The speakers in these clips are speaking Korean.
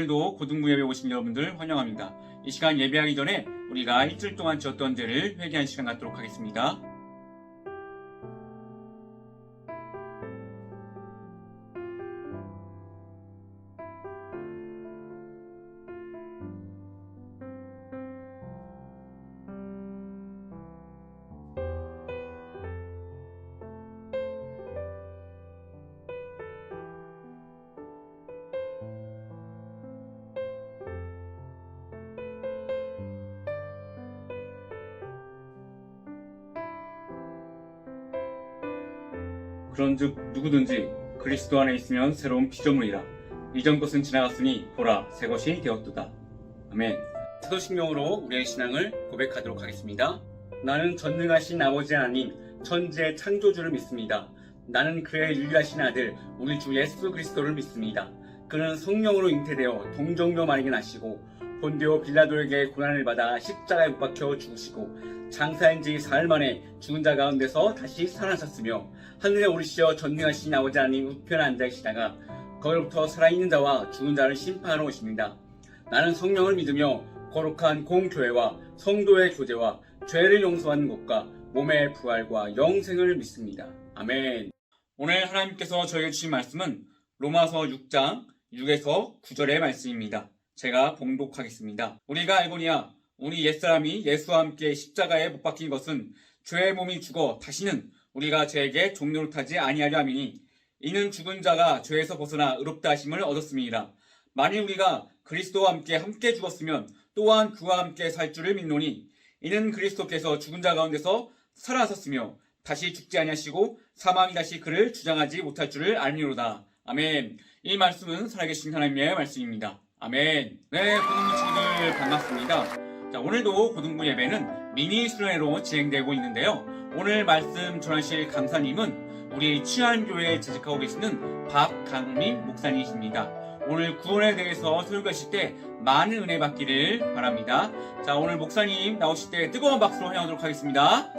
오늘도 고등부 예배 오신 여러분들 환영합니다. 이 시간 예배하기 전에 우리가 일주일 동안 지었던 죄를 회개하는 시간 갖도록 하겠습니다. 그런즉 누구든지 그리스도 안에 있으면 새로운 피조물이라. 이전 것은 지나갔으니 보라 새 것이 되었도다. 아멘. 사도신경으로 우리의 신앙을 고백하도록 하겠습니다. 나는 전능하신 아버지 하나님 천지의 창조주를 믿습니다. 나는 그의 유일하신 아들 우리 주 예수 그리스도를 믿습니다. 그는 성령으로 잉태되어 동정녀 마리게 나시고 본디오 빌라도에게 고난을 받아 십자가에 못 박혀 죽으시고 장사한 지 사흘 만에 죽은 자 가운데서 다시 살아나셨으며 하늘에 오르시어 전능하신 아버지 하나님 우편에 앉아 계시다가 거기로부터 살아있는 자와 죽은 자를 심판하러 오십니다. 나는 성령을 믿으며 거룩한 공교회와 성도의 교제와 죄를 용서하는 것과 몸의 부활과 영생을 믿습니다. 아멘. 오늘 하나님께서 저에게 주신 말씀은 로마서 6장 6에서 9절의 말씀입니다. 제가 봉독하겠습니다. 우리가 알거니와 우리 옛사람이 예수와 함께 십자가에 못 박힌 것은 죄의 몸이 죽어 다시는 우리가 죄에게 종노릇하지 아니하려 함이니 이는 죽은 자가 죄에서 벗어나 의롭다 하심을 얻었음이니라. 만일 우리가 그리스도와 함께 죽었으면 또한 그와 함께 살 줄을 믿노니 이는 그리스도께서 죽은 자 가운데서 살아나셨으며 다시 죽지 아니하시고 사망이 다시 그를 주장하지 못할 줄을 알미로다. 아멘. 이 말씀은 살아계신 하나님의 말씀입니다. 아멘. 네, 고등부 친구들 반갑습니다. 자, 오늘도 고등부 예배는 미니 수련회로 진행되고 있는데요. 오늘 말씀 전하실 강사님은 우리 치안교회에 재직하고 계시는 박강민 목사님이십니다. 오늘 구원에 대해서 설교하실 때 많은 은혜 받기를 바랍니다. 자, 오늘 목사님 나오실 때 뜨거운 박수로 환영하도록 하겠습니다.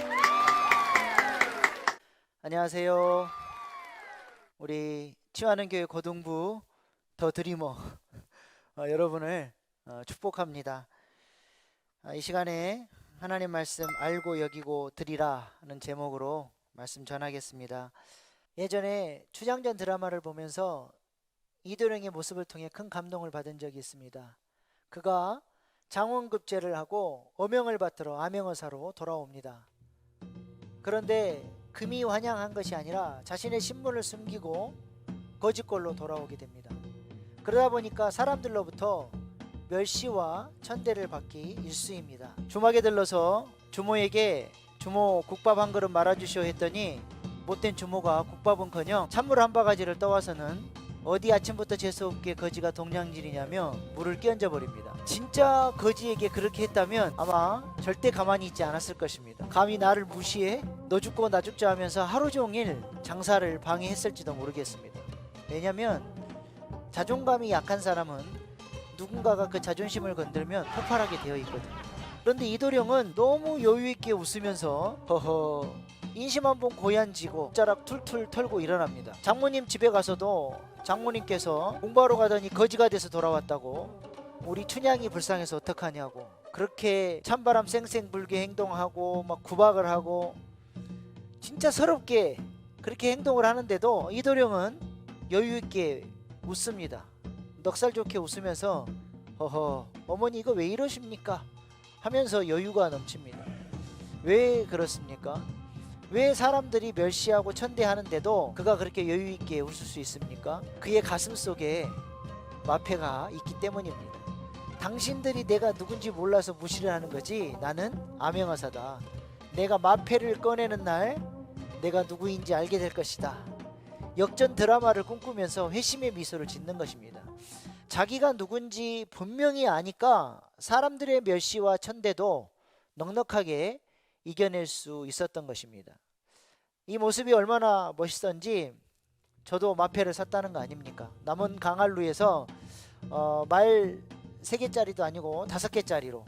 안녕하세요. 우리 치유하는 교회 고등부 더 드리머 여러분을 축복합니다. 이 시간에 하나님 말씀 알고 여기고 드리라는 제목으로 말씀 전하겠습니다. 예전에 추장전 드라마를 보면서 이도령의 모습을 통해 큰 감동을 받은 적이 있습니다. 그가 장원급제를 하고 어명을 받들어 암행어사로 돌아옵니다. 그런데 금이 환영한 것이 아니라 자신의 신분을 숨기고 거짓골로 돌아오게 됩니다. 그러다 보니까 사람들로부터 멸시와 천대를 받기 일쑤입니다. 주막에 들러서 주모에게 주모 국밥 한 그릇 말아주시오 했더니 못된 주모가 국밥은커녕 찬물 한 바가지를 떠와서는 어디 아침부터 재수없게 거지가 동냥질이냐며 물을 끼얹어 버립니다. 진짜 거지에게 그렇게 했다면 아마 절대 가만히 있지 않았을 것입니다. 감히 나를 무시해? 너 죽고 나 죽자 하면서 하루 종일 장사를 방해했을지도 모르겠습니다. 왜냐면 자존감이 약한 사람은 누군가가 그 자존심을 건들면 폭발하게 되어 있거든요. 그런데 이도령은 너무 여유있게 웃으면서 허허 인심 한번 고얀지고 자락 툴툴 털고 일어납니다. 장모님 집에 가서도 장모님께서 공부하러 가더니 거지가 돼서 돌아왔다고 우리 춘향이 불쌍해서 어떡하냐고 그렇게 찬바람 쌩쌩 불게 행동하고 막 구박을 하고 진짜 서럽게 그렇게 행동을 하는데도 이도령은 여유있게 웃습니다. 넉살 좋게 웃으면서 허허 어머니 이거 왜 이러십니까 하면서 여유가 넘칩니다. 왜 그렇습니까? 왜 사람들이 멸시하고 천대하는데도 그가 그렇게 여유있게 웃을 수 있습니까? 그의 가슴 속에 마패가 있기 때문입니다. 당신들이 내가 누군지 몰라서 무시를 하는 거지 나는 암행어사다. 내가 마패를 꺼내는 날 내가 누구인지 알게 될 것이다. 역전 드라마를 꿈꾸면서 회심의 미소를 짓는 것입니다. 자기가 누군지 분명히 아니까 사람들의 멸시와 천대도 넉넉하게 이겨낼 수 있었던 것입니다. 이 모습이 얼마나 멋있던지 저도 마패를 샀다는 거 아닙니까? 남원 강한루에서 말 3개짜리도 아니고 5개짜리로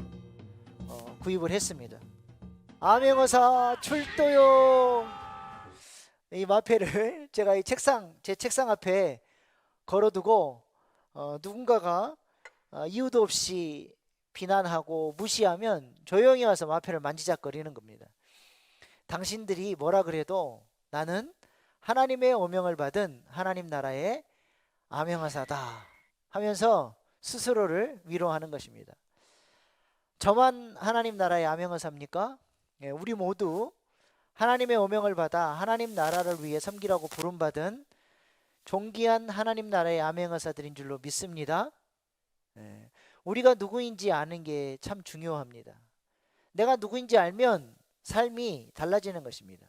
구입을 했습니다. 암행어사 출도요. 이 마패를 제가 제 책상 앞에 걸어두고 누군가가 이유도 없이 비난하고 무시하면 조용히 와서 마패를 만지작거리는 겁니다. 당신들이 뭐라 그래도 나는 하나님의 오명을 받은 하나님 나라의 암행하사다 하면서 스스로를 위로하는 것입니다. 저만 하나님 나라의 암행하사입니까? 예, 우리 모두 하나님의 오명을 받아 하나님 나라를 위해 섬기라고 부름받은 존귀한 하나님 나라의 암행하사들인 줄로 믿습니다. 예, 우리가 누구인지 아는 게 참 중요합니다. 내가 누구인지 알면 삶이 달라지는 것입니다.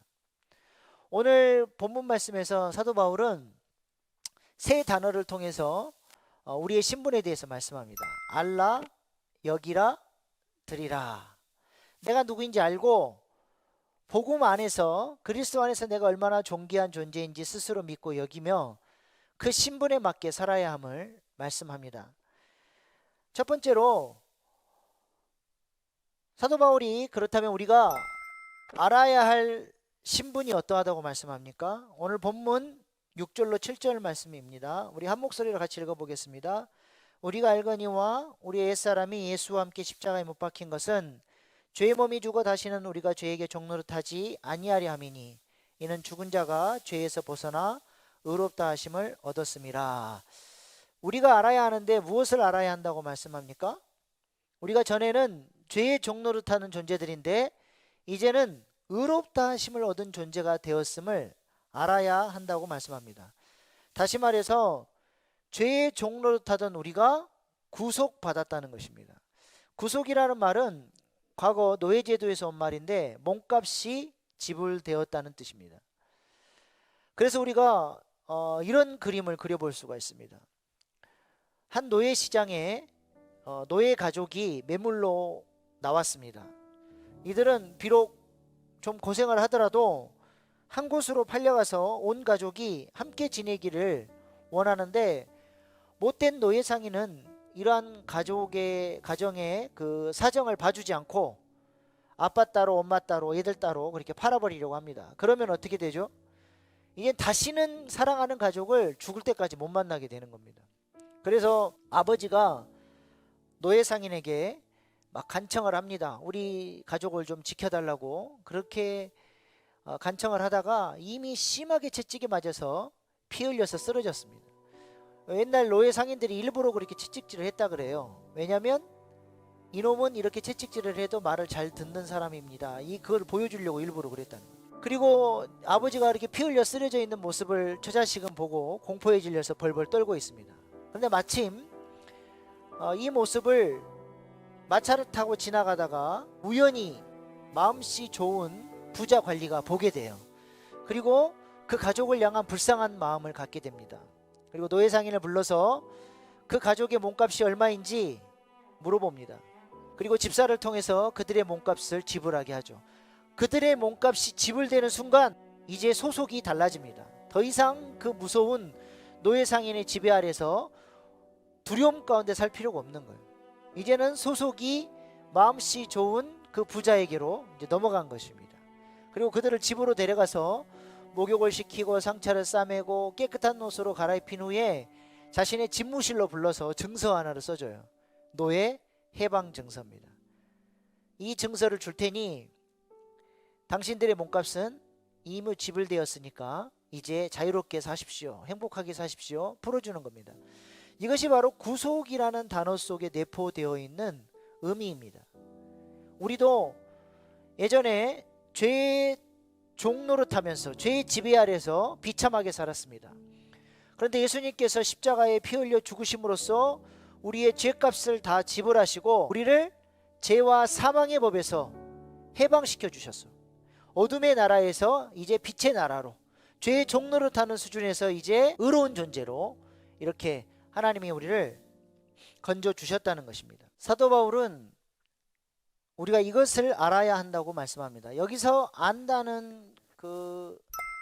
오늘 본문 말씀에서 사도 바울은 세 단어를 통해서 우리의 신분에 대해서 말씀합니다. 알라, 여기라, 드리라. 내가 누구인지 알고 복음 안에서 그리스도 안에서 내가 얼마나 존귀한 존재인지 스스로 믿고 여기며 그 신분에 맞게 살아야 함을 말씀합니다. 첫 번째로 사도 바울이 그렇다면 우리가 알아야 할 신분이 어떠하다고 말씀합니까? 오늘 본문 6절로 7절 말씀입니다. 우리 한 목소리로 같이 읽어보겠습니다. 우리가 알거니와 우리 옛사람이 예수와 함께 십자가에 못 박힌 것은 죄의 몸이 죽어 다시는 우리가 죄에게 종노릇하지 아니하려 함이니 이는 죽은 자가 죄에서 벗어나 의롭다 하심을 얻었음이라. 우리가 알아야 하는데 무엇을 알아야 한다고 말씀합니까? 우리가 전에는 죄의 종노릇하는 존재들인데 이제는 의롭다 하심을 얻은 존재가 되었음을 알아야 한다고 말씀합니다. 다시 말해서 죄의 종노릇하던 우리가 구속받았다는 것입니다. 구속이라는 말은 과거 노예제도에서 온 말인데 몸값이 지불되었다는 뜻입니다. 그래서 우리가 이런 그림을 그려볼 수가 있습니다. 한 노예 시장에 노예 가족이 매물로 나왔습니다. 이들은 비록 좀 고생을 하더라도 한 곳으로 팔려가서 온 가족이 함께 지내기를 원하는데 못된 노예 상인은 이러한 가정의 그 사정을 봐주지 않고 아빠 따로 엄마 따로 애들 따로 그렇게 팔아버리려고 합니다. 그러면 어떻게 되죠? 이제 다시는 사랑하는 가족을 죽을 때까지 못 만나게 되는 겁니다. 그래서 아버지가 노예 상인에게 막 간청을 합니다. 우리 가족을 좀 지켜달라고. 그렇게 간청을 하다가 이미 심하게 채찍에 맞아서 피 흘려서 쓰러졌습니다. 옛날 노예 상인들이 일부러 그렇게 채찍질을 했다 그래요. 왜냐하면 이놈은 이렇게 채찍질을 해도 말을 잘 듣는 사람입니다. 그걸 보여주려고 일부러 그랬다는 거예요. 그리고 아버지가 이렇게 피 흘려 쓰러져 있는 모습을 저 자식은 보고 공포에 질려서 벌벌 떨고 있습니다. 그런데 마침 이 모습을 마차를 타고 지나가다가 우연히 마음씨 좋은 부자 관리가 보게 돼요. 그리고 그 가족을 향한 불쌍한 마음을 갖게 됩니다. 그리고 노예 상인을 불러서 그 가족의 몸값이 얼마인지 물어봅니다. 그리고 집사를 통해서 그들의 몸값을 지불하게 하죠. 그들의 몸값이 지불되는 순간 이제 소속이 달라집니다. 더 이상 그 무서운 노예 상인의 지배 아래서 두려움 가운데 살 필요가 없는 거예요. 이제는 소속이 마음씨 좋은 그 부자에게로 이제 넘어간 것입니다. 그리고 그들을 집으로 데려가서 목욕을 시키고 상처를 싸매고 깨끗한 옷으로 갈아입힌 후에 자신의 집무실로 불러서 증서 하나를 써줘요. 노예 해방 증서입니다. 이 증서를 줄 테니 당신들의 몸값은 이미 지불되었으니까 이제 자유롭게 사십시오. 행복하게 사십시오. 풀어주는 겁니다. 이것이 바로 구속이라는 단어 속에 내포되어 있는 의미입니다. 우리도 예전에 죄의 종노릇하면서 죄의 지배 아래서 비참하게 살았습니다. 그런데 예수님께서 십자가에 피 흘려 죽으심으로써 우리의 죄값을 다 지불하시고 우리를 죄와 사망의 법에서 해방시켜 주셨어. 어둠의 나라에서 이제 빛의 나라로, 죄의 종노릇하는 수준에서 이제 의로운 존재로 이렇게 하나님이 우리를 건져 주셨다는 것입니다. 사도 바울은 우리가 이것을 알아야 한다고 말씀합니다. 여기서 안다는 그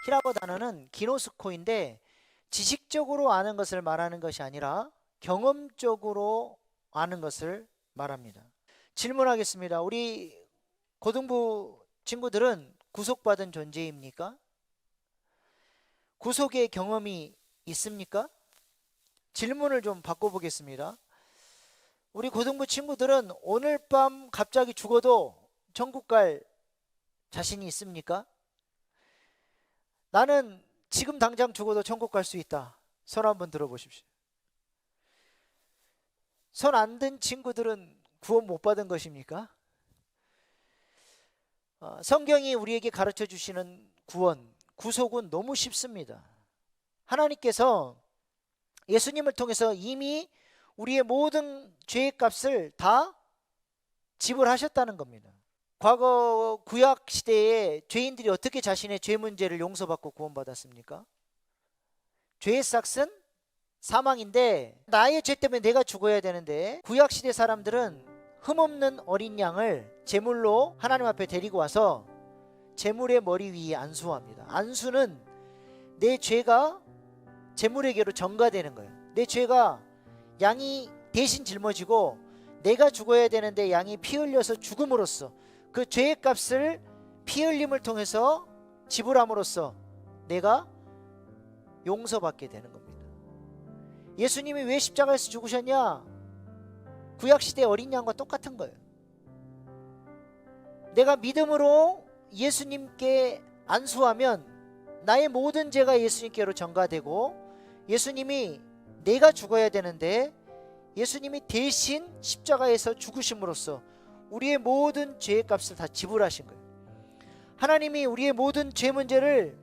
히라고 단어는 기노스코인데 지식적으로 아는 것을 말하는 것이 아니라 경험적으로 아는 것을 말합니다. 질문하겠습니다. 우리 고등부 친구들은 구속받은 존재입니까? 구속의 경험이 있습니까? 질문을 좀 바꿔보겠습니다. 우리 고등부 친구들은 오늘 밤 갑자기 죽어도 천국 갈 자신이 있습니까? 나는 지금 당장 죽어도 천국 갈 수 있다. 손 한번 들어보십시오. 손 안 든 친구들은 구원 못 받은 것입니까? 성경이 우리에게 가르쳐 주시는 구원, 구속은 너무 쉽습니다. 하나님께서 예수님을 통해서 이미 우리의 모든 죄의 값을 다 지불하셨다는 겁니다. 과거 구약 시대에 죄인들이 어떻게 자신의 죄 문제를 용서받고 구원받았습니까? 죄의 삭은 사망인데 나의 죄 때문에 내가 죽어야 되는데 구약 시대 사람들은 흠없는 어린 양을 제물로 하나님 앞에 데리고 와서 제물의 머리 위에 안수합니다. 안수는 내 죄가 제물에게로 전가되는 거예요. 내 죄가 양이 대신 짊어지고 내가 죽어야 되는데 양이 피 흘려서 죽음으로써 그 죄의 값을 피 흘림을 통해서 지불함으로써 내가 용서받게 되는 겁니다. 예수님이 왜 십자가에서 죽으셨냐? 구약시대 어린 양과 똑같은 거예요. 내가 믿음으로 예수님께 안수하면 나의 모든 죄가 예수님께로 전가되고 예수님이 내가 죽어야 되는데 예수님이 대신 십자가에서 죽으심으로써 우리의 모든 죄의 값을 다 지불하신 거예요. 하나님이 우리의 모든 죄 문제를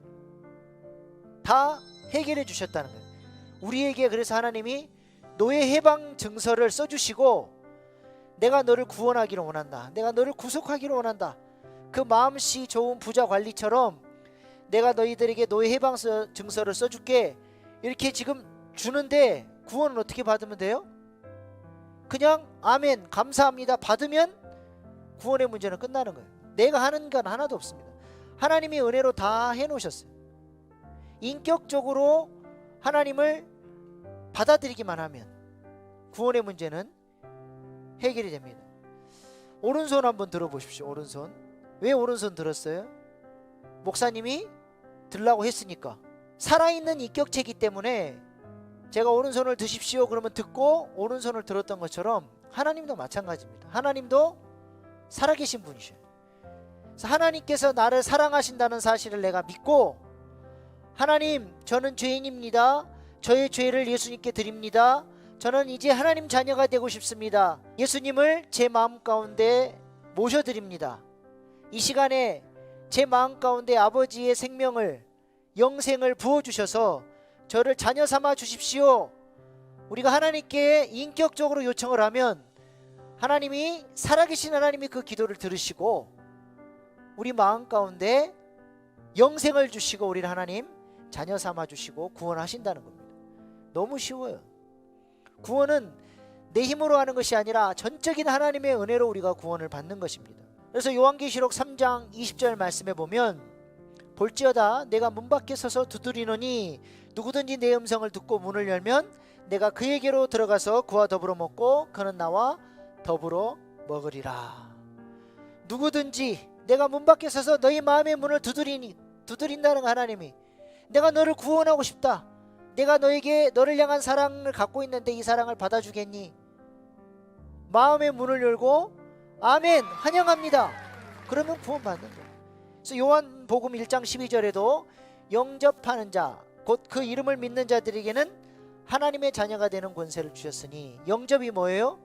다 해결해 주셨다는 거예요. 우리에게 그래서 하나님이 노예 해방 증서를 써주시고 내가 너를 구원하기를 원한다. 내가 너를 구속하기를 원한다. 그 마음씨 좋은 부자 관리처럼 내가 너희들에게 노예 해방 증서를 써줄게. 이렇게 지금 주는데 구원은 어떻게 받으면 돼요? 그냥 아멘 감사합니다 받으면 구원의 문제는 끝나는 거예요. 내가 하는 건 하나도 없습니다. 하나님이 은혜로 다 해놓으셨어요. 인격적으로 하나님을 받아들이기만 하면 구원의 문제는 해결이 됩니다. 오른손 한번 들어보십시오. 오른손. 왜 오른손 들었어요? 목사님이 들라고 했으니까. 살아있는 인격체이기 때문에 제가 오른손을 드십시오 그러면 듣고 오른손을 들었던 것처럼 하나님도 마찬가지입니다. 하나님도 살아계신 분이셔요. 그래서 하나님께서 나를 사랑하신다는 사실을 내가 믿고 하나님 저는 죄인입니다. 저의 죄를 예수님께 드립니다. 저는 이제 하나님 자녀가 되고 싶습니다. 예수님을 제 마음 가운데 모셔드립니다. 이 시간에 제 마음 가운데 아버지의 생명을 영생을 부어주셔서 저를 자녀 삼아 주십시오. 우리가 하나님께 인격적으로 요청을 하면 하나님이 살아계신 하나님이 그 기도를 들으시고 우리 마음 가운데 영생을 주시고 우리를 하나님 자녀 삼아 주시고 구원하신다는 겁니다. 너무 쉬워요. 구원은 내 힘으로 하는 것이 아니라 전적인 하나님의 은혜로 우리가 구원을 받는 것입니다. 그래서 요한계시록 3장 20절 말씀에 보면 볼지어다 내가 문 밖에 서서 두드리노니 누구든지 내 음성을 듣고 문을 열면 내가 그에게로 들어가서 그와 더불어 먹고 그는 나와 더불어 먹으리라. 누구든지 내가 문 밖에 서서 너희 마음의 문을 두드린다는 하나님이 내가 너를 구원하고 싶다. 내가 너를 향한 사랑을 갖고 있는데 이 사랑을 받아주겠니? 마음의 문을 열고 아멘 환영합니다. 그러면 구원받는 거예요. 그래서 요한복음 1장 12절에도 영접하는 자 곧 그 이름을 믿는 자들에게는 하나님의 자녀가 되는 권세를 주셨으니 영접이 뭐예요?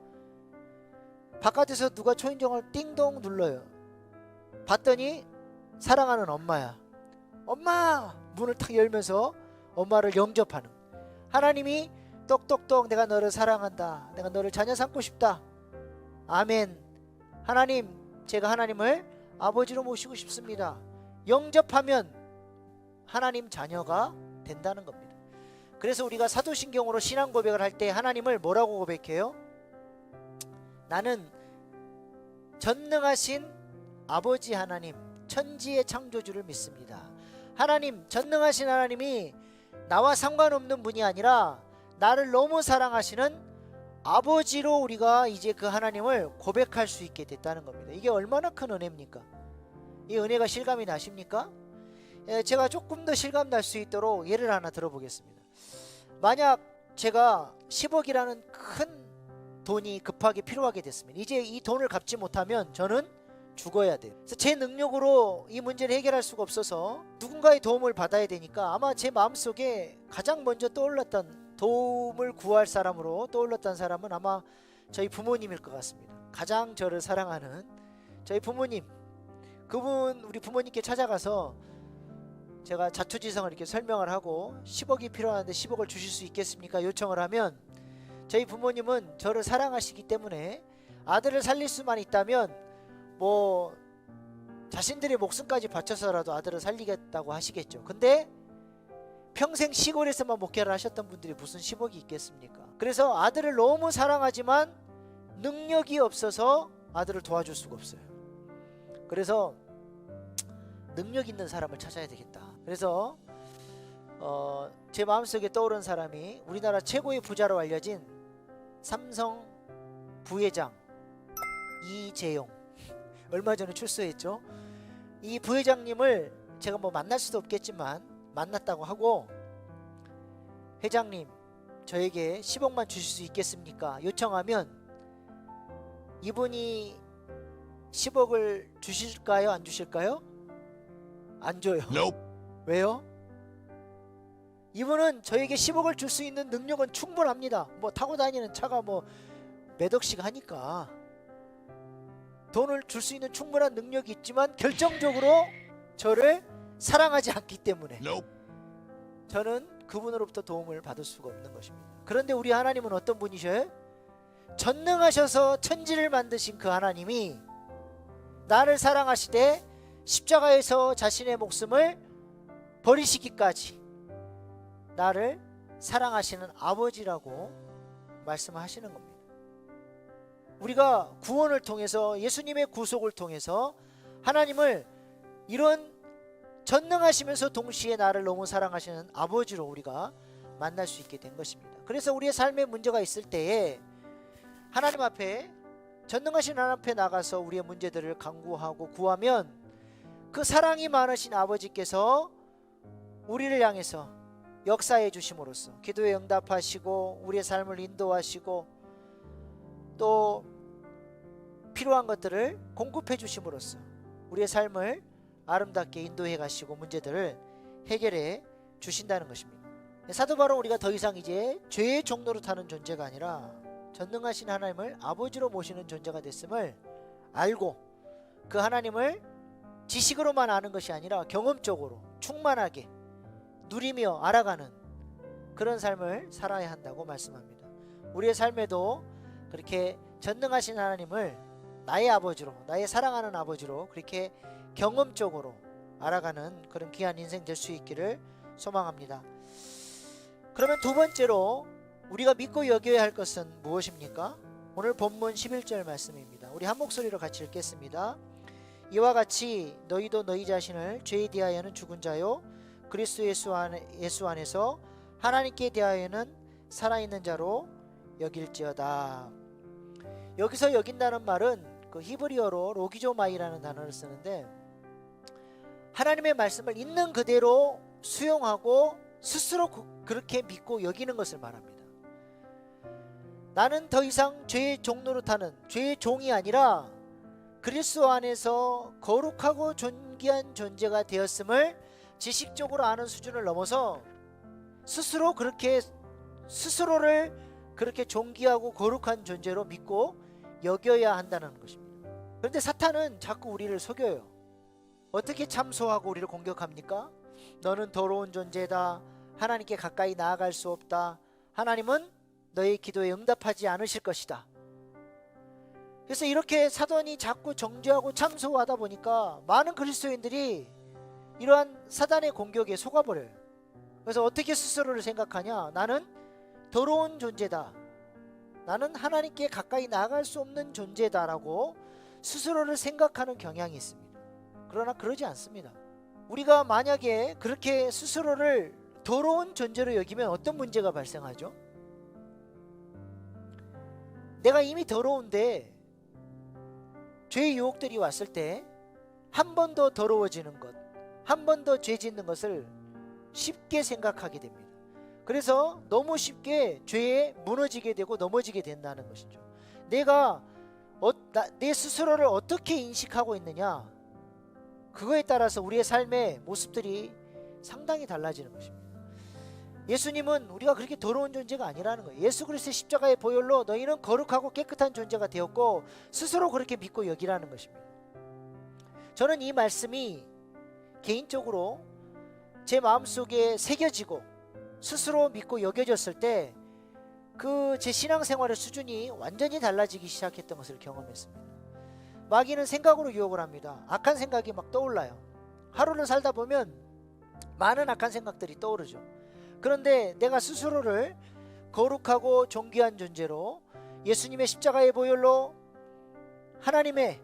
바깥에서 누가 초인종을 띵동 눌러요. 봤더니 사랑하는 엄마야. 엄마! 문을 탁 열면서 엄마를 영접하는 하나님이 똑똑똑 내가 너를 사랑한다. 내가 너를 자녀 삼고 싶다. 아멘. 하나님 제가 하나님을 아버지로 모시고 싶습니다. 영접하면 하나님 자녀가 된다는 겁니다. 그래서 우리가 사도신경으로 신앙 고백을 할 때 하나님을 뭐라고 고백해요? 나는 전능하신 아버지 하나님 천지의 창조주를 믿습니다. 하나님 전능하신 하나님이 나와 상관없는 분이 아니라 나를 너무 사랑하시는 아버지로 우리가 이제 그 하나님을 고백할 수 있게 됐다는 겁니다. 이게 얼마나 큰 은혜입니까? 이 은혜가 실감이 나십니까? 제가 조금 더 실감 날 수 있도록 예를 하나 들어보겠습니다. 만약 제가 10억이라는 큰 돈이 급하게 필요하게 됐습니다. 이제 이 돈을 갚지 못하면 저는 죽어야 돼요. 그래서 제 능력으로 이 문제를 해결할 수가 없어서 누군가의 도움을 받아야 되니까 아마 제 마음속에 가장 먼저 떠올랐던, 도움을 구할 사람으로 떠올랐던 사람은 아마 저희 부모님일 것 같습니다. 가장 저를 사랑하는 저희 부모님, 그분, 우리 부모님께 찾아가서 제가 자초지성을 이렇게 설명을 하고 10억이 필요한데 10억을 주실 수 있겠습니까? 요청을 하면 저희 부모님은 저를 사랑하시기 때문에 아들을 살릴 수만 있다면 뭐 자신들의 목숨까지 바쳐서라도 아들을 살리겠다고 하시겠죠. 근데 평생 시골에서만 목회를 하셨던 분들이 무슨 10억이 있겠습니까? 그래서 아들을 너무 사랑하지만 능력이 없어서 아들을 도와줄 수가 없어요. 그래서 능력 있는 사람을 찾아야 되겠다. 그래서 제 마음속에 떠오른 사람이 우리나라 최고의 부자로 알려진 삼성 부회장 이재용, 얼마 전에 출소했죠. 이 부회장님을 제가 뭐 만날 수도 없겠지만 만났다고 하고, 회장님 저에게 10억만 주실 수 있겠습니까? 요청하면 이분이 10억을 주실까요? 안 주실까요? 안 줘요. Nope. 왜요? 이분은 저에게 10억을 줄 수 있는 능력은 충분합니다. 뭐 타고 다니는 차가 뭐 몇 억씩 하니까 돈을 줄 수 있는 충분한 능력이 있지만 결정적으로 저를 사랑하지 않기 때문에 Nope. 저는 그분으로부터 도움을 받을 수가 없는 것입니다. 그런데 우리 하나님은 어떤 분이셔요? 전능하셔서 천지를 만드신 그 하나님이 나를 사랑하시되 십자가에서 자신의 목숨을 버리시기까지 나를 사랑하시는 아버지라고 말씀하시는 겁니다. 우리가 구원을 통해서, 예수님의 구속을 통해서 하나님을 이런 전능하시면서 동시에 나를 너무 사랑하시는 아버지로 우리가 만날 수 있게 된 것입니다. 그래서 우리의 삶에 문제가 있을 때에 하나님 앞에, 전능하신 하나님 앞에 나가서 우리의 문제들을 간구하고 구하면 그 사랑이 많으신 아버지께서 우리를 향해서 역사해 주심으로써 기도에 응답하시고 우리의 삶을 인도하시고 또 필요한 것들을 공급해 주심으로써 우리의 삶을 아름답게 인도해 가시고 문제들을 해결해 주신다는 것입니다. 사도 바로 우리가 더 이상 이제 죄의 종로로 타는 존재가 아니라 전능하신 하나님을 아버지로 모시는 존재가 됐음을 알고 그 하나님을 지식으로만 아는 것이 아니라 경험적으로 충만하게 누리며 알아가는 그런 삶을 살아야 한다고 말씀합니다. 우리의 삶에도 그렇게 전능하신 하나님을 나의 아버지로, 나의 사랑하는 아버지로 그렇게 경험적으로 알아가는 그런 귀한 인생 될 수 있기를 소망합니다. 그러면 두 번째로 우리가 믿고 여겨야 할 것은 무엇입니까? 오늘 본문 11절 말씀입니다. 우리 한 목소리로 같이 읽겠습니다. 이와 같이 너희도 너희 자신을 죄에 대하여는 죽은 자요 그리스도 예수 안에서 하나님께 대하여는 살아있는 자로 여길지어다. 여기서 여긴다는 말은 그 히브리어로 로기조마이라는 단어를 쓰는데 하나님의 말씀을 있는 그대로 수용하고 스스로 그렇게 믿고 여기는 것을 말합니다. 나는 더 이상 죄의 종로로 타는 죄의 종이 아니라 그리스도 안에서 거룩하고 존귀한 존재가 되었음을 지식적으로 아는 수준을 넘어서 스스로 그렇게 스스로를 그렇게 존귀하고 거룩한 존재로 믿고 여겨야 한다는 것입니다. 그런데 사탄은 자꾸 우리를 속여요. 어떻게 참소하고 우리를 공격합니까? 너는 더러운 존재다. 하나님께 가까이 나아갈 수 없다. 하나님은 너의 기도에 응답하지 않으실 것이다. 그래서 이렇게 사단이 자꾸 정죄하고 참소하다 보니까 많은 그리스도인들이 이러한 사단의 공격에 속아버려요. 그래서 어떻게 스스로를 생각하냐? 나는 더러운 존재다. 나는 하나님께 가까이 나아갈 수 없는 존재다라고 스스로를 생각하는 경향이 있습니다. 그러나 그러지 않습니다. 우리가 만약에 그렇게 스스로를 더러운 존재로 여기면 어떤 문제가 발생하죠? 내가 이미 더러운데 죄의 유혹들이 왔을 때 한 번 더 더러워지는 것, 한 번 더 죄 짓는 것을 쉽게 생각하게 됩니다. 그래서 너무 쉽게 죄에 무너지게 되고 넘어지게 된다는 것이죠. 내가 내 스스로를 어떻게 인식하고 있느냐, 그거에 따라서 우리의 삶의 모습들이 상당히 달라지는 것입니다. 예수님은 우리가 그렇게 더러운 존재가 아니라는 거예요. 예수 그리스도의 십자가의 보혈로 너희는 거룩하고 깨끗한 존재가 되었고 스스로 그렇게 믿고 여기라는 것입니다. 저는 이 말씀이 개인적으로 제 마음속에 새겨지고 스스로 믿고 여겨졌을 때 그 제 신앙생활의 수준이 완전히 달라지기 시작했던 것을 경험했습니다. 마귀는 생각으로 유혹을 합니다. 악한 생각이 막 떠올라요. 하루를 살다 보면 많은 악한 생각들이 떠오르죠. 그런데 내가 스스로를 거룩하고 존귀한 존재로 예수님의 십자가의 보혈로 하나님의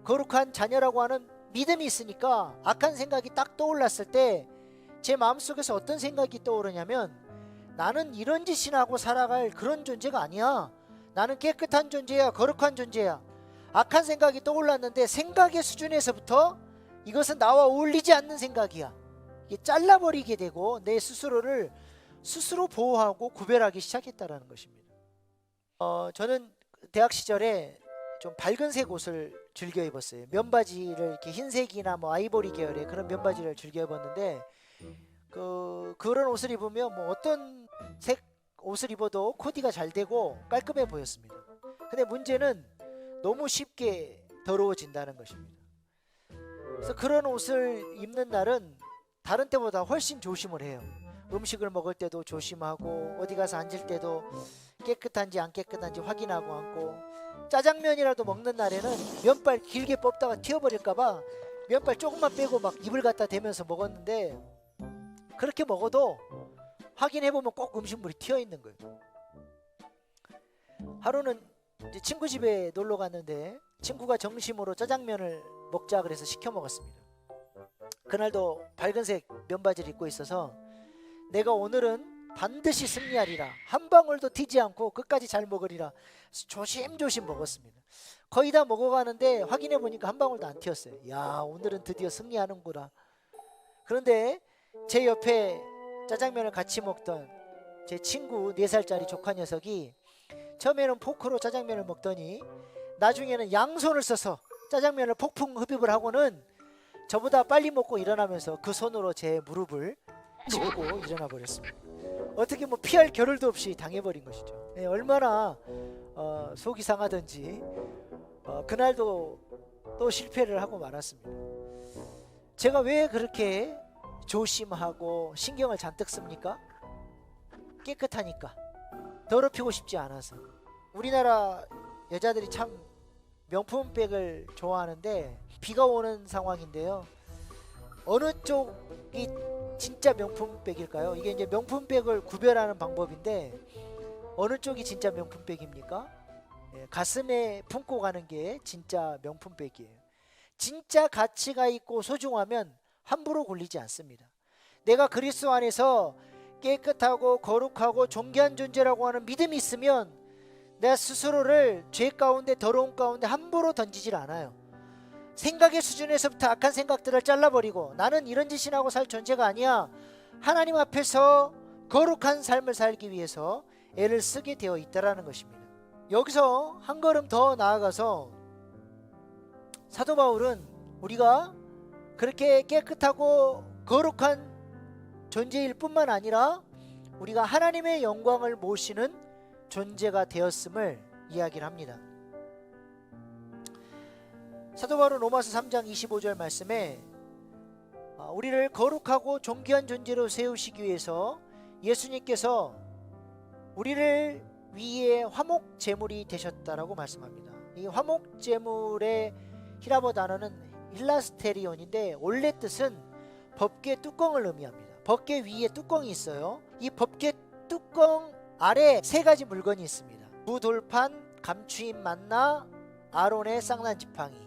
거룩한 자녀라고 하는 믿음이 있으니까 악한 생각이 딱 떠올랐을 때 제 마음속에서 어떤 생각이 떠오르냐면, 나는 이런 짓이나 하고 살아갈 그런 존재가 아니야. 나는 깨끗한 존재야. 거룩한 존재야. 악한 생각이 떠올랐는데 생각의 수준에서부터 이것은 나와 어울리지 않는 생각이야. 이게 잘라버리게 되고 내 스스로를 스스로 보호하고 구별하기 시작했다는 것입니다. 저는 대학 시절에 좀 밝은색 옷을 즐겨 입었어요. 면바지를 이렇게 흰색이나 뭐 아이보리 계열의 그런 면바지를 즐겨 입었는데, 그런 옷을 입으면 뭐 어떤 색 옷을 입어도 코디가 잘 되고 깔끔해 보였습니다. 근데 문제는 너무 쉽게 더러워진다는 것입니다. 그래서 그런 옷을 입는 날은 다른 때보다 훨씬 조심을 해요. 음식을 먹을 때도 조심하고 어디 가서 앉을 때도 깨끗한지 안 깨끗한지 확인하고 앉고, 짜장면이라도 먹는 날에는 면발 길게 뽑다가 튀어버릴까봐 면발 조금만 빼고 막 입을 갖다 대면서 먹었는데, 그렇게 먹어도 확인해보면 꼭 음식물이 튀어있는 거예요. 하루는 이제 친구 집에 놀러 갔는데 친구가 점심으로 짜장면을 먹자 그래서 시켜 먹었습니다. 그날도 밝은색 면바지를 입고 있어서 내가 오늘은 반드시 승리하리라, 한 방울도 튀지 않고 끝까지 잘 먹으리라 조심조심 먹었습니다. 거의 다 먹어가는데 확인해 보니까 한 방울도 안 튀었어요. 야, 오늘은 드디어 승리하는구나. 그런데 제 옆에 짜장면을 같이 먹던 제 친구 4살짜리 조카 녀석이 처음에는 포크로 짜장면을 먹더니 나중에는 양손을 써서 짜장면을 폭풍 흡입을 하고는 저보다 빨리 먹고 일어나면서 그 손으로 제 무릎을 짚고 일어나 버렸습니다. 어떻게 뭐 피할 겨를도 없이 당해버린 것이죠. 네, 얼마나 속이 상하던지 그날도 또 실패를 하고 말았습니다. 제가 왜 그렇게 조심하고 신경을 잔뜩 씁니까? 깨끗하니까, 더럽히고 싶지 않아서. 우리나라 여자들이 참 명품백을 좋아하는데 비가 오는 상황인데요. 어느 쪽이 진짜 명품백일까요? 이게 이제 명품백을 구별하는 방법인데 어느 쪽이 진짜 명품백입니까? 가슴에 품고 가는 게 진짜 명품백이에요. 진짜 가치가 있고 소중하면 함부로 골리지 않습니다. 내가 그리스도 안에서 깨끗하고 거룩하고 존귀한 존재라고 하는 믿음이 있으면 내 스스로를 죄 가운데 더러운 가운데 함부로 던지질 않아요. 생각의 수준에서부터 악한 생각들을 잘라버리고 나는 이런 짓이나 하고 살 존재가 아니야. 하나님 앞에서 거룩한 삶을 살기 위해서 애를 쓰게 되어 있다라는 것입니다. 여기서 한 걸음 더 나아가서 사도 바울은 우리가 그렇게 깨끗하고 거룩한 존재일 뿐만 아니라 우리가 하나님의 영광을 모시는 존재가 되었음을 이야기를 합니다. 사도 바울은 로마서 3장 25절 말씀에 우리를 거룩하고 존귀한 존재로 세우시기 위해서 예수님께서 우리를 위에 화목 제물이 되셨다라고 말씀합니다. 이 화목 제물의 히라보 단어는 일라스테리온인데 원래 뜻은 법궤 뚜껑을 의미합니다. 법궤 위에 뚜껑이 있어요. 이 법궤 뚜껑 아래 3가지 물건이 있습니다. 두 돌판, 감추인 만나, 아론의 쌍난 지팡이.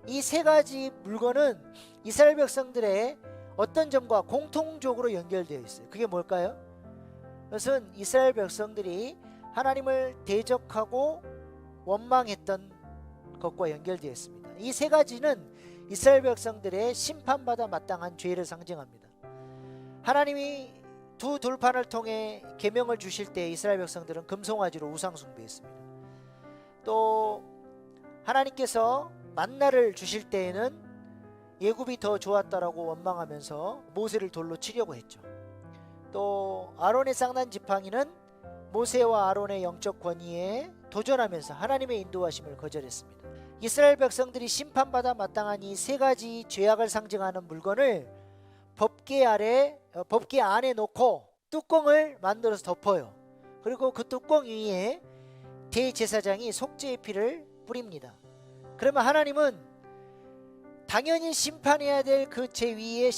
이 3가지 물건은 이스라엘 백성들의 어떤 점과 공통적으로 연결되어 있어요. 그게 뭘까요? 그것은 이스라엘 백성들이 하나님을 대적하고 원망했던 것과 연결되어 있습니다. 이 3가지는 이스라엘 백성들의 심판받아 마땅한 죄를 상징합니다. 하나님이 두 돌판을 통해 계명을 주실 때 이스라엘 백성들은 금송아지로 우상 숭배했습니다. 또 하나님께서 만나를 주실 때에는 예굽이 더 좋았다라고 원망하면서 모세를 돌로 치려고 했죠. 또 아론의 쌍난 지팡이는 모세와 아론의 영적 권위에 도전하면서 하나님의 인도하심을 거절했습니다. 이스라엘 백성들이 심판받아 마땅한 이 세 가지 죄악을 상징하는 물건을 법궤 안에 놓고 뚜껑을 만들어서 덮어요. 그리고 그 뚜껑 위에 대제사장이 속죄의 피를 뿌립니다. 그러면 하나님은 당연히 심판해야 될 그 죄 위에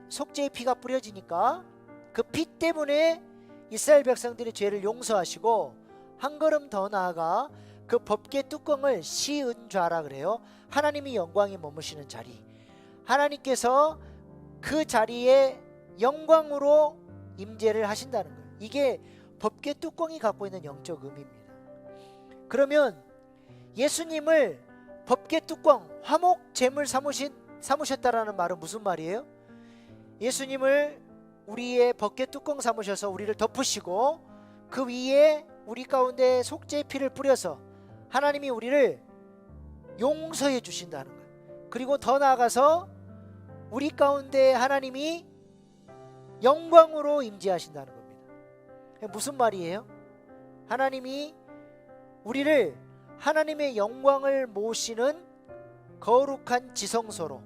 속죄의 피가 뿌려지니까 그 피 때문에 이스라엘 백성들의 죄를 용서하시고 한 걸음 더 나아가 그 법궤 뚜껑을 시은좌라 그래요. 하나님이 영광이 머무시는 자리, 하나님께서 그 자리에 영광으로 임재를 하신다는 거예요. 이게 법궤 뚜껑이 갖고 있는 영적 의미입니다. 그러면 예수님을 법궤 뚜껑, 화목 제물 삼으셨다라는 말은 무슨 말이에요? 예수님을 우리의 법궤 뚜껑 삼으셔서 우리를 덮으시고 그 위에 우리 가운데 속죄의 피를 뿌려서 하나님이 우리를 용서해 주신다는 거예요. 그리고 더 나아가서 우리 가운데 하나님이 영광으로 임재하신다는 겁니다. 무슨 말이에요? 하나님이 우리를 하나님의 영광을 모시는 거룩한 지성소로,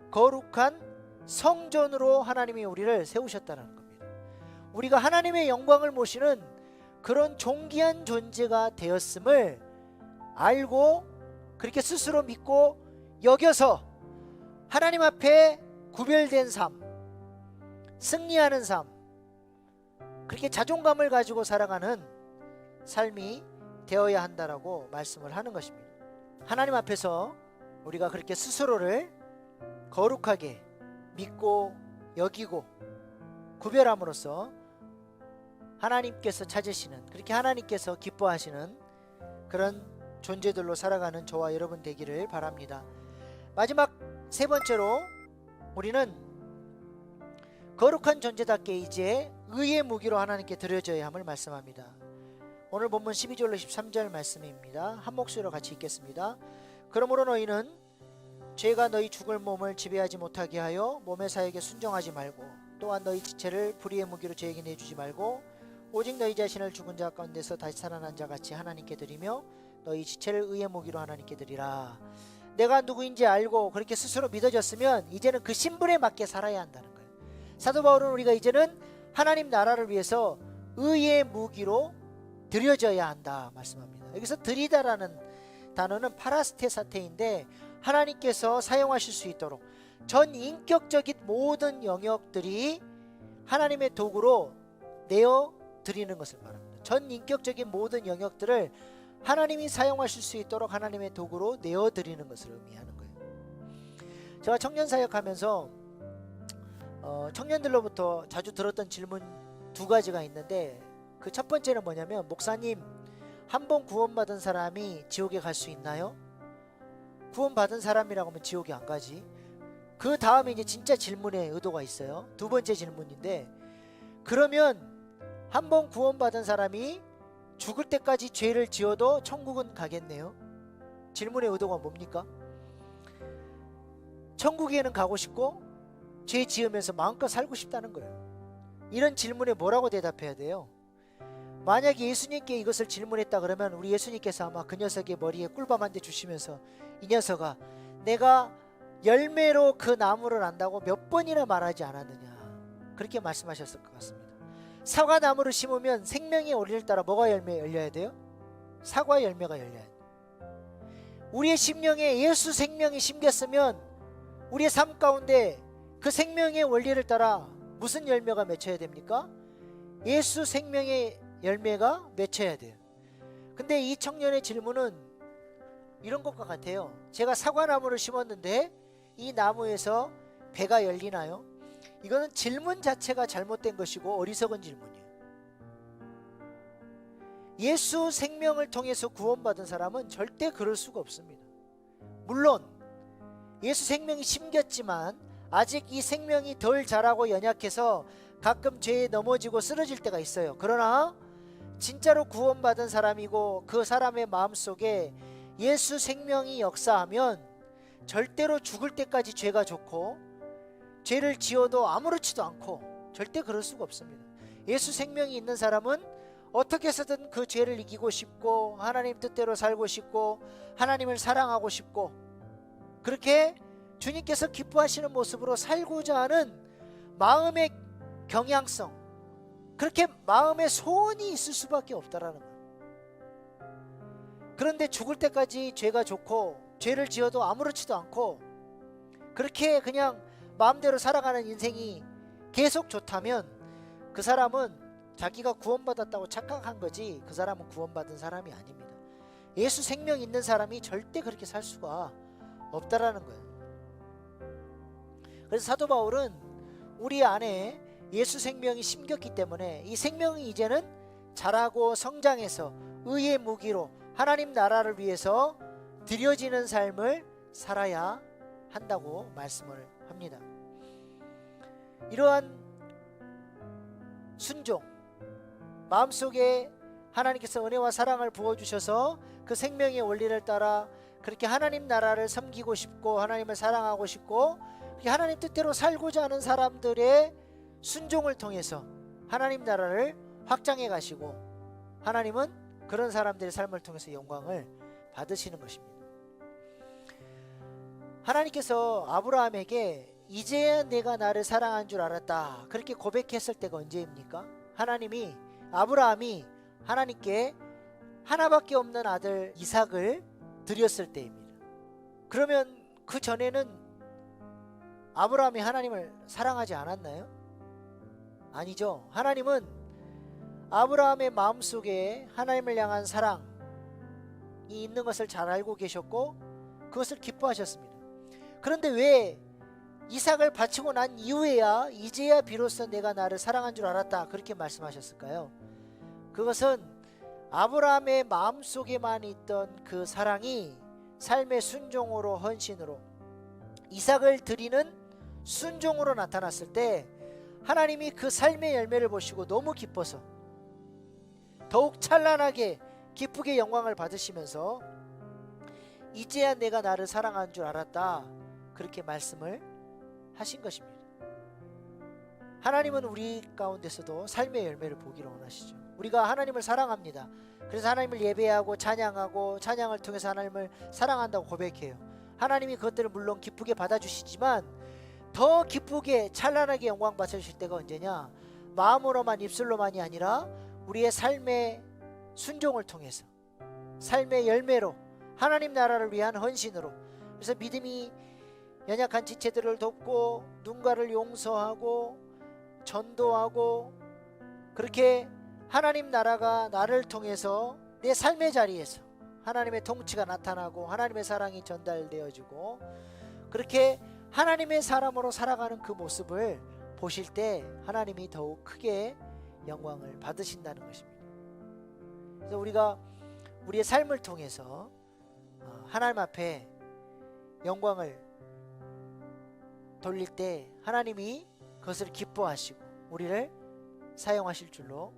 거룩한 성전으로 하나님이 우리를 세우셨다는 겁니다. 우리가 하나님의 영광을 모시는 그런 존귀한 존재가 되었음을 알고 그렇게 스스로 믿고 여겨서 하나님 앞에 구별된 삶, 승리하는 삶, 그렇게 자존감을 가지고 살아가는 삶이 되어야 한다라고 말씀을 하는 것입니다. 하나님 앞에서 우리가 그렇게 스스로를 거룩하게 믿고 여기고 구별함으로써 하나님께서 찾으시는, 그렇게 하나님께서 기뻐하시는 그런 존재들로 살아가는 저와 여러분 되기를 바랍니다. 마지막 세 번째로 우리는 거룩한 존재답게 이제 의의 무기로 하나님께 드려져야 함을 말씀합니다. 오늘 본문 12절로 13절 말씀입니다. 한 목소리로 같이 읽겠습니다. 그러므로 너희는 죄가 너희 죽을 몸을 지배하지 못하게 하여 몸의 사역에 순종하지 말고, 또한 너희 지체를 불의의 무기로 죄에게 내주지 말고, 오직 너희 자신을 죽은 자 가운데서 다시 살아난 자 같이 하나님께 드리며 너희 지체를 의의 무기로 하나님께 드리라. 내가 누구인지 알고 그렇게 스스로 믿어졌으면 이제는 그 신분에 맞게 살아야 한다는 거예요. 사도 바울은 우리가 이제는 하나님 나라를 위해서 의의 무기로 드려져야 한다 말씀합니다. 여기서 드리다라는 단어는 파라스테사테인데 하나님께서 사용하실 수 있도록 전 인격적인 모든 영역들이 하나님의 도구로 내어 드리는 것을 말합니다. 전 인격적인 모든 영역들을 하나님이 사용하실 수 있도록 하나님의 도구로 내어 드리는 것을 의미하는 거예요. 제가 청년 사역하면서 청년들로부터 자주 들었던 질문 두 가지가 있는데, 그 첫 번째는 뭐냐면, 목사님, 한 번 구원받은 사람이 지옥에 갈 수 있나요? 구원받은 사람이라고 하면 지옥에 안 가지. 그 다음에 이제 진짜 질문의 의도가 있어요. 두 번째 질문인데, 그러면 한 번 구원받은 사람이 죽을 때까지 죄를 지어도 천국은 가겠네요? 질문의 의도가 뭡니까? 천국에는 가고 싶고 죄 지으면서 마음껏 살고 싶다는 거예요. 이런 질문에 뭐라고 대답해야 돼요? 만약에 예수님께 이것을 질문했다 그러면 우리 예수님께서 아마 그 녀석의 머리에 꿀밤 한 대 주시면서, 이 녀석아, 내가 열매로 그 나무를 안다고 몇 번이나 말하지 않았느냐, 그렇게 말씀하셨을 것 같습니다. 사과 나무를 심으면 생명의 원리를 따라 뭐가 열려야 돼요? 사과 열매가 열려야 돼요. 우리의 심령에 예수 생명이 심겼으면 우리의 삶 가운데 그 생명의 원리를 따라 무슨 열매가 맺혀야 됩니까? 예수 생명의 열매가 맺혀야 돼요. 근데 이 청년의 질문은 이런 것과 같아요. 제가 사과나무를 심었는데 이 나무에서 배가 열리나요? 이거는 질문 자체가 잘못된 것이고 어리석은 질문이에요. 예수 생명을 통해서 구원받은 사람은 절대 그럴 수가 없습니다. 물론 예수 생명이 심겼지만 아직 이 생명이 덜 자라고 연약해서 가끔 죄에 넘어지고 쓰러질 때가 있어요. 그러나 진짜로 구원받은 사람이고 그 사람의 마음속에 예수 생명이 역사하면 절대로 죽을 때까지 죄가 좋고 죄를 지어도 아무렇지도 않고 절대 그럴 수가 없습니다. 예수 생명이 있는 사람은 어떻게 해서든 그 죄를 이기고 싶고 하나님 뜻대로 살고 싶고 하나님을 사랑하고 싶고 그렇게 주님께서 기뻐하시는 모습으로 살고자 하는 마음의 경향성, 그렇게 마음의 소원이 있을 수밖에 없다라는 거예요. 그런데 죽을 때까지 죄가 좋고 죄를 지어도 아무렇지도 않고 그렇게 그냥 마음대로 살아가는 인생이 계속 좋다면 그 사람은 자기가 구원받았다고 착각한 거지 그 사람은 구원받은 사람이 아닙니다. 예수 생명 있는 사람이 절대 그렇게 살 수가 없다라는 거예요. 그래서 사도 바울은 우리 안에 예수 생명이 심겼기 때문에 이 생명이 이제는 자라고 성장해서 의의 무기로 하나님 나라를 위해서 드려지는 삶을 살아야 한다고 말씀을 합니다. 이러한 순종, 마음속에 하나님께서 은혜와 사랑을 부어주셔서 그 생명의 원리를 따라 그렇게 하나님 나라를 섬기고 싶고 하나님을 사랑하고 싶고 하나님 뜻대로 살고자 하는 사람들의 순종을 통해서 하나님 나라를 확장해 가시고 하나님은 그런 사람들의 삶을 통해서 영광을 받으시는 것입니다. 하나님께서 아브라함에게 이제야 내가 나를 사랑한 줄 알았다 그렇게 고백했을 때가 언제입니까? 아브라함이 하나님께 하나밖에 없는 아들 이삭을 드렸을 때입니다. 그러면 그 전에는 아브라함이 하나님을 사랑하지 않았나요? 아니죠. 하나님은 아브라함의 마음속에 하나님을 향한 사랑이 있는 것을 잘 알고 계셨고 그것을 기뻐하셨습니다. 그런데 왜 이삭을 바치고 난 이후에야 이제야 비로소 내가 나를 사랑한 줄 알았다 그렇게 말씀하셨을까요? 그것은 아브라함의 마음속에만 있던 그 사랑이 삶의 순종으로 헌신으로 이삭을 드리는 순종으로 나타났을 때 하나님이 그 삶의 열매를 보시고 너무 기뻐서 더욱 찬란하게 기쁘게 영광을 받으시면서 이제야 내가 나를 사랑한 줄 알았다 그렇게 말씀을 하신 것입니다. 하나님은 우리 가운데서도 삶의 열매를 보기를 원하시죠. 우리가 하나님을 사랑합니다. 그래서 하나님을 예배하고 찬양하고 찬양을 통해서 하나님을 사랑한다고 고백해요. 하나님이 그것들을 물론 기쁘게 받아주시지만 더 기쁘게 찬란하게 영광 받으실 때가 언제냐? 마음으로만 입술로만이 아니라 우리의 삶의 순종을 통해서 삶의 열매로 하나님 나라를 위한 헌신으로 그래서 믿음이 연약한 지체들을 돕고 누군가를 용서하고 전도하고 그렇게 하나님 나라가 나를 통해서 내 삶의 자리에서 하나님의 통치가 나타나고 하나님의 사랑이 전달되어지고 그렇게 하나님의 사람으로 살아가는 그 모습을 보실 때 하나님이 더욱 크게 영광을 받으신다는 것입니다. 그래서 우리가 우리의 삶을 통해서 하나님 앞에 영광을 돌릴 때 하나님이 그것을 기뻐하시고 우리를 사용하실 줄로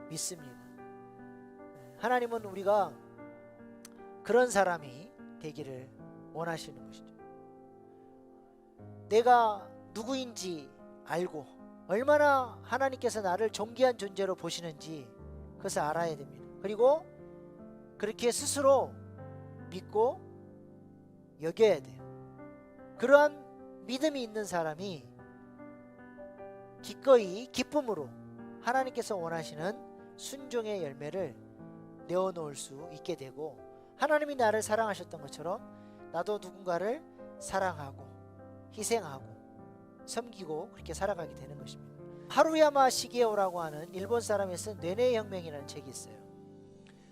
믿습니다. 하나님은 우리가 그런 사람이 되기를 원하시는 것이죠. 내가 누구인지 알고 얼마나 하나님께서 나를 존귀한 존재로 보시는지 그것을 알아야 됩니다. 그리고 그렇게 스스로 믿고 여겨야 돼요. 그러한 믿음이 있는 사람이 기꺼이 기쁨으로 하나님께서 원하시는 순종의 열매를 내어놓을 수 있게 되고 하나님이 나를 사랑하셨던 것처럼 나도 누군가를 사랑하고 희생하고 섬기고 그렇게 살아가게 되는 것입니다. 하루야마 시게오라고 하는 일본 사람이 쓴 뇌내 혁명이라는 책이 있어요.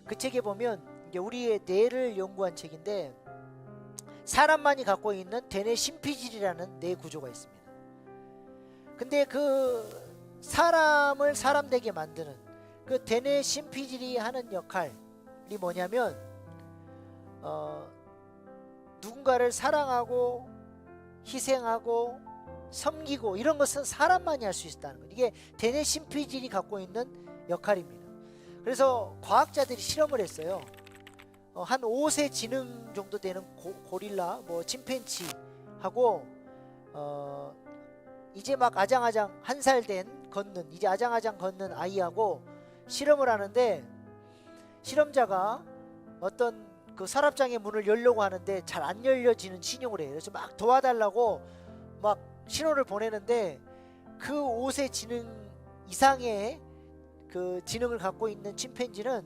그 책에 보면 이제 우리의 뇌를 연구한 책인데 사람만이 갖고 있는 대뇌 심피질이라는 뇌 구조가 있습니다. 근데 그 사람을 사람되게 만드는 그 대뇌 심피질이 하는 역할이 뭐냐면 누군가를 사랑하고 희생하고 섬기고 이런 것은 사람만이 할 수 있다는 거예요. 이게 대뇌 심피질이 갖고 있는 역할입니다. 그래서 과학자들이 실험을 했어요. 한 5세 지능 정도 되는 고릴라, 뭐 침팬지하고 이제 막 아장아장 1살 된 걷는, 이제 아장아장 걷는 아이하고 실험을 하는데, 실험자가 어떤 그 서랍장의 문을 열려고 하는데 잘 안 열려지는 신용을 해요. 그래서 막 도와달라고 막 신호를 보내는데, 그 5세 지능 이상의 그 지능을 갖고 있는 침팬지는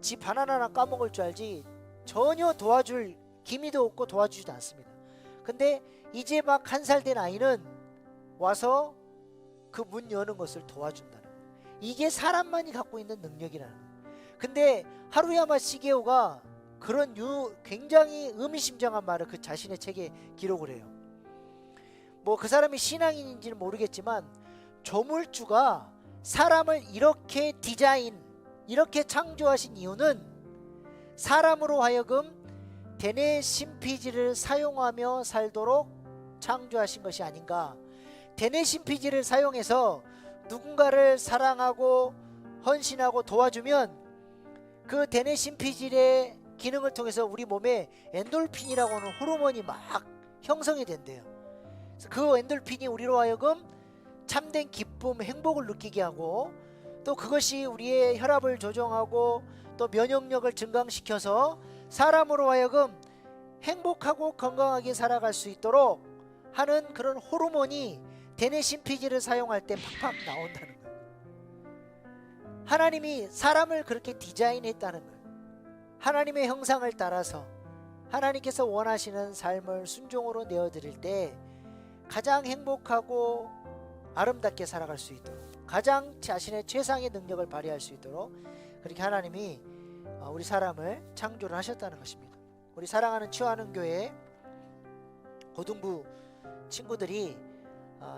지 바나나나 까먹을 줄 알지 전혀 도와줄 기미도 없고 도와주지도 않습니다. 근데 이제 막 1살 된 아이는 와서 그 문 여는 것을 도와준다는 거예요. 이게 사람만이 갖고 있는 능력이라는 거예요. 근데 하루야마 시게오가 그런 굉장히 의미심장한 말을 그 자신의 책에 기록을 해요. 뭐 그 사람이 신앙인인지는 모르겠지만, 조물주가 사람을 이렇게 이렇게 창조하신 이유는 사람으로 하여금 대뇌 심피지를 사용하며 살도록 창조하신 것이 아닌가. 대뇌 심피지를 사용해서 누군가를 사랑하고 헌신하고 도와주면 그 대뇌 심피질의 기능을 통해서 우리 몸에 엔돌핀이라고 하는 호르몬이 막 형성이 된대요. 그래서 그 엔돌핀이 우리로 하여금 참된 기쁨, 행복을 느끼게 하고, 또 그것이 우리의 혈압을 조정하고 또 면역력을 증강시켜서 사람으로 하여금 행복하고 건강하게 살아갈 수 있도록 하는 그런 호르몬이 대뇌 심피지를 사용할 때 팍팍 나온다는 거예요. 하나님이 사람을 그렇게 디자인했다는 거예요. 하나님의 형상을 따라서 하나님께서 원하시는 삶을 순종으로 내어드릴 때 가장 행복하고 아름답게 살아갈 수 있도록, 가장 자신의 최상의 능력을 발휘할 수 있도록 그렇게 하나님이 우리 사람을 창조를 하셨다는 것입니다. 우리 사랑하는 치유하는 교회 고등부 친구들이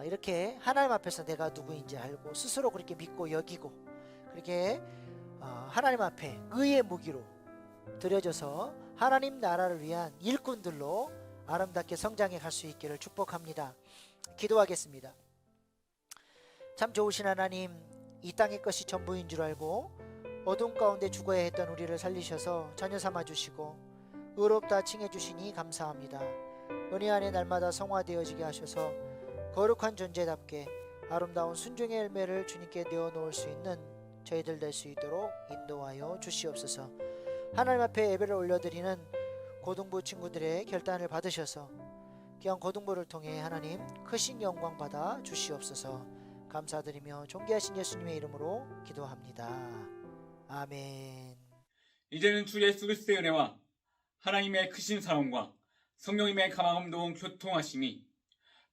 이렇게 하나님 앞에서 내가 누구인지 알고 스스로 그렇게 믿고 여기고 그렇게 하나님 앞에 의의 무기로 드려져서 하나님 나라를 위한 일꾼들로 아름답게 성장해 갈 수 있기를 축복합니다. 기도하겠습니다. 참 좋으신 하나님, 이 땅의 것이 전부인 줄 알고 어둠 가운데 죽어야 했던 우리를 살리셔서 자녀 삼아 주시고 의롭다 칭해 주시니 감사합니다. 은혜 안에 날마다 성화되어지게 하셔서 거룩한 존재답게 아름다운 순종의 열매를 주님께 내어놓을 수 있는 저희들 될 수 있도록 인도하여 주시옵소서. 하나님 앞에 예배를 올려드리는 고등부 친구들의 결단을 받으셔서 귀한 고등부를 통해 하나님 크신 영광 받아 주시옵소서. 감사드리며 존귀하신 예수님의 이름으로 기도합니다. 아멘. 이제는 주 예수 그리스도의 은혜와 하나님의 크신 사랑과 성령님의 감화감동 교통하심이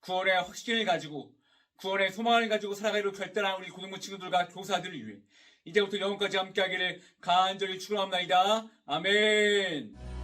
구원의 확신을 가지고 구원의 소망을 가지고 살아가기로 결단한 우리 고등부 친구들과 교사들을 위해 이제부터 영원까지 함께하기를 간절히 축원합니다. 아멘.